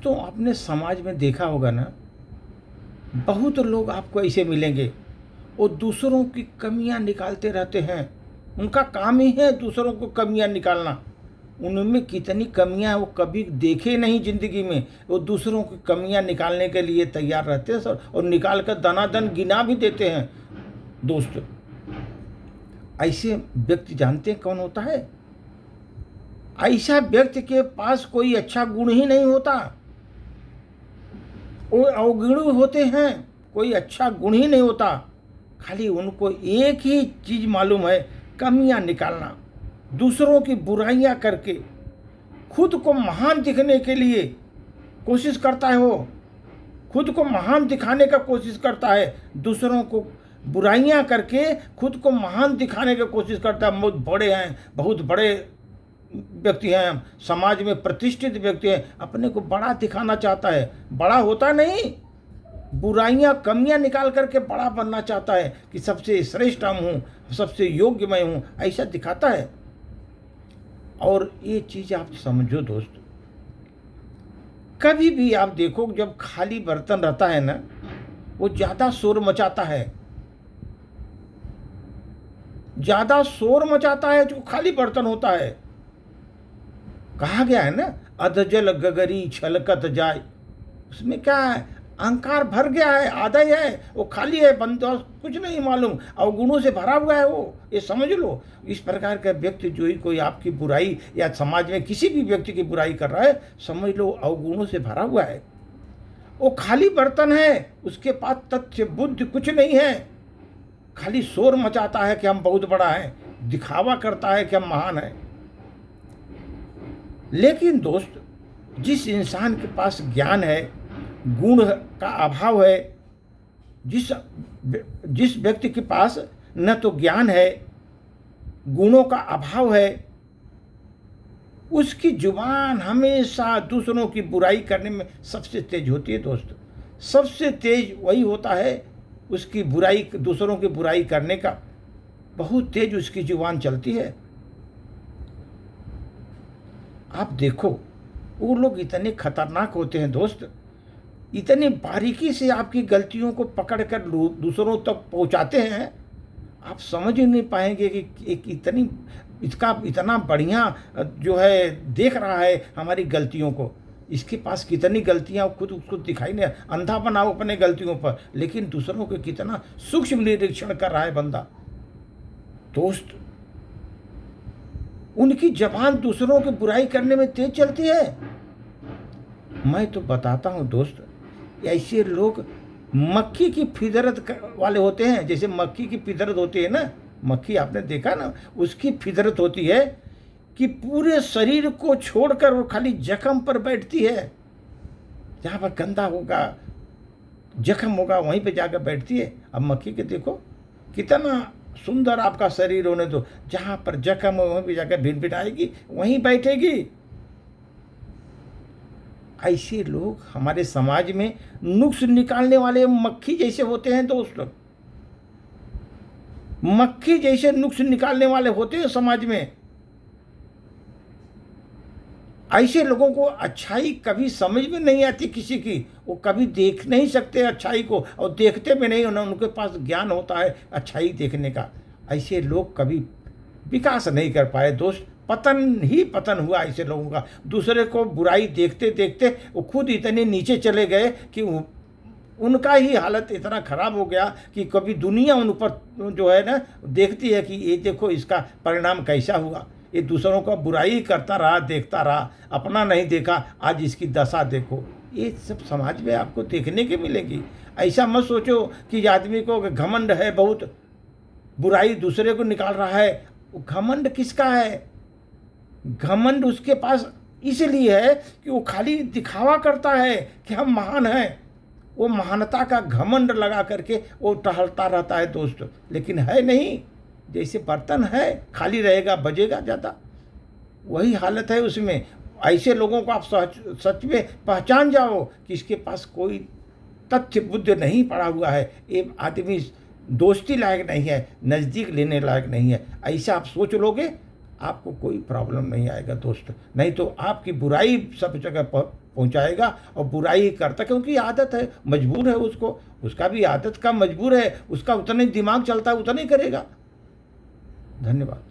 दोस्तों, आपने समाज में देखा होगा ना, बहुत लोग आपको ऐसे मिलेंगे, वो दूसरों की कमियां निकालते रहते हैं। उनका काम ही है दूसरों को कमियां निकालना। उनमें कितनी कमियां हैं वो कभी देखे नहीं ज़िंदगी में, वो दूसरों की कमियां निकालने के लिए तैयार रहते हैं सर, और निकाल कर दनादन गिना भी देते हैं। दोस्त, ऐसे व्यक्ति जानते हैं कौन होता है? ऐसा व्यक्ति के पास कोई अच्छा गुण ही नहीं होता। वो अवगुण होते हैं, कोई अच्छा गुण ही नहीं होता। खाली उनको एक ही चीज़ मालूम है, कमियां निकालना, दूसरों की बुराइयां करके खुद को महान दिखने के लिए कोशिश करता है। वो खुद को महान दिखाने का कोशिश करता है, दूसरों को बुराइयां करके खुद को महान दिखाने की कोशिश करता है। बहुत बड़े हैं, बहुत बड़े व्यक्ति हैं, समाज में प्रतिष्ठित व्यक्ति हैं, अपने को बड़ा दिखाना चाहता है। बड़ा होता नहीं, बुराइयां कमियां निकाल करके बड़ा बनना चाहता है कि सबसे श्रेष्ठ हम हूँ, सबसे योग्य मैं हूँ, ऐसा दिखाता है। और ये चीज़ आप समझो दोस्त, कभी भी आप देखो जब खाली बर्तन रहता है ना, वो ज़्यादा शोर मचाता है। ज़्यादा शोर मचाता है जो खाली बर्तन होता है। कहा गया है ना, अधजल गगरी छलकत जाए। उसमें क्या है? अहंकार भर गया है, आधा ही है, वो खाली है, बंदा कुछ नहीं मालूम, अवगुणों से भरा हुआ है वो, ये समझ लो। इस प्रकार का व्यक्ति जो ही कोई आपकी बुराई या समाज में किसी भी व्यक्ति की बुराई कर रहा है, समझ लो अवगुणों से भरा हुआ है। वो खाली बर्तन है, उसके पास तथ्य बुद्धि कुछ नहीं है। खाली शोर मचाता है कि हम बहुत बड़ा है, दिखावा करता है कि हम महान हैं। लेकिन दोस्त, जिस इंसान के पास ज्ञान है, गुण का अभाव है, जिस व्यक्ति के पास न तो ज्ञान है, गुणों का अभाव है, उसकी जुबान हमेशा दूसरों की बुराई करने में सबसे तेज होती है। दोस्त, सबसे तेज वही होता है, उसकी बुराई, दूसरों की बुराई करने का बहुत तेज उसकी जुबान चलती है। आप देखो, वो लोग इतने खतरनाक होते हैं दोस्त, इतनी बारीकी से आपकी गलतियों को पकड़कर दूसरों तक पहुंचाते हैं, आप समझ ही नहीं पाएंगे कि एक इसका इतना बढ़िया जो है देख रहा है हमारी गलतियों को। इसके पास कितनी गलतियां, खुद उसको दिखाई नहीं, अंधा बनाओ अपने गलतियों पर, लेकिन दूसरों को कितना सूक्ष्म निरीक्षण कर रहा है बंदा। दोस्त, उनकी जबान दूसरों की बुराई करने में तेज चलती है। मैं तो बताता हूं दोस्त, ऐसे लोग मक्खी की फितरत वाले होते हैं। जैसे मक्खी की फितरत होती है ना, मक्खी आपने देखा ना, उसकी फितरत होती है कि पूरे शरीर को छोड़कर वो खाली जख्म पर बैठती है। जहाँ पर गंदा होगा, जख्म होगा, वहीं पे जाकर बैठती है। अब मक्खी के देखो कितना सुंदर आपका शरीर होने दो, जहाँ पर जख्म हो वहीं पे जाकर भिनभिनाएगी, वहीं बैठेगी। ऐसे लोग हमारे समाज में नुक्स निकालने वाले मक्खी जैसे होते हैं दोस्त। मक्खी जैसे नुक्स निकालने वाले होते हैं समाज में। ऐसे लोगों को अच्छाई कभी समझ में नहीं आती किसी की, वो कभी देख नहीं सकते अच्छाई को, और देखते भी नहीं, उनके पास ज्ञान होता है अच्छाई देखने का। ऐसे लोग कभी विकास नहीं कर पाए दोस्त, पतन ही पतन हुआ ऐसे लोगों का। दूसरे को बुराई देखते देखते वो खुद इतने नीचे चले गए कि उनका ही हालत इतना खराब हो गया कि कभी दुनिया उन ऊपर जो है ना देखती है कि ये देखो इसका परिणाम कैसा हुआ। ये दूसरों का बुराई करता रहा, देखता रहा, अपना नहीं देखा, आज इसकी दशा देखो। ये सब समाज में आपको देखने की मिलेगी। ऐसा मत सोचो कि आदमी को घमंड है, बहुत बुराई दूसरे को निकाल रहा है। घमंड किसका है? घमंड उसके पास इसलिए है कि वो खाली दिखावा करता है कि हम महान हैं। वो महानता का घमंड लगा करके वो टहलता रहता है दोस्त, लेकिन है नहीं। जैसे बर्तन है, खाली रहेगा, बजेगा ज़्यादा, वही हालत है उसमें। ऐसे लोगों को आप सच में पहचान जाओ कि इसके पास कोई तथ्य बुद्धि नहीं पड़ा हुआ है, ये आदमी दोस्ती लायक नहीं है, नज़दीक लेने लायक नहीं है। ऐसा आप सोच लोगे, आपको कोई प्रॉब्लम नहीं आएगा दोस्त। नहीं तो आपकी बुराई सब जगह पहुंचाएगा और बुराई ही करता, क्योंकि आदत है, मजबूर है उसको, उसका भी आदत का मजबूर है, उसका उतना ही दिमाग चलता है, उतना ही करेगा। धन्यवाद।